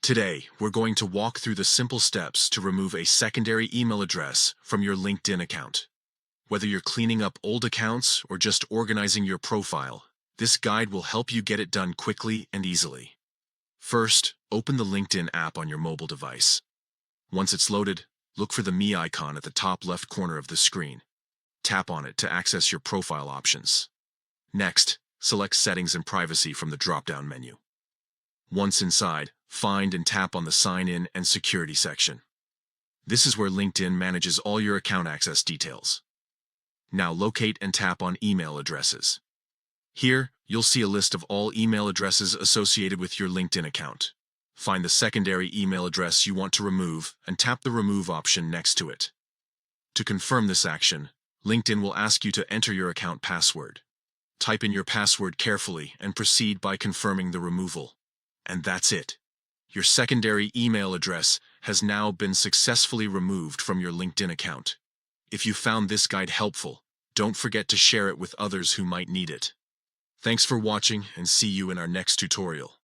Today, we're going to walk through the simple steps to remove a secondary email address from your LinkedIn account. Whether you're cleaning up old accounts or just organizing your profile, this guide will help you get it done quickly and easily. First, open the LinkedIn app on your mobile device. Once it's loaded, look for the Me icon at the top left corner of the screen. Tap on it to access your profile options. Next, select Settings and Privacy from the drop-down menu. Once inside, find and tap on the Sign In and Security section. This is where LinkedIn manages all your account access details. Now locate and tap on Email Addresses. Here, you'll see a list of all email addresses associated with your LinkedIn account. Find the secondary email address you want to remove and tap the Remove option next to it. To confirm this action, LinkedIn will ask you to enter your account password. Type in your password carefully and proceed by confirming the removal. And that's it. Your secondary email address has now been successfully removed from your LinkedIn account. If you found this guide helpful, don't forget to share it with others who might need it. Thanks for watching and see you in our next tutorial.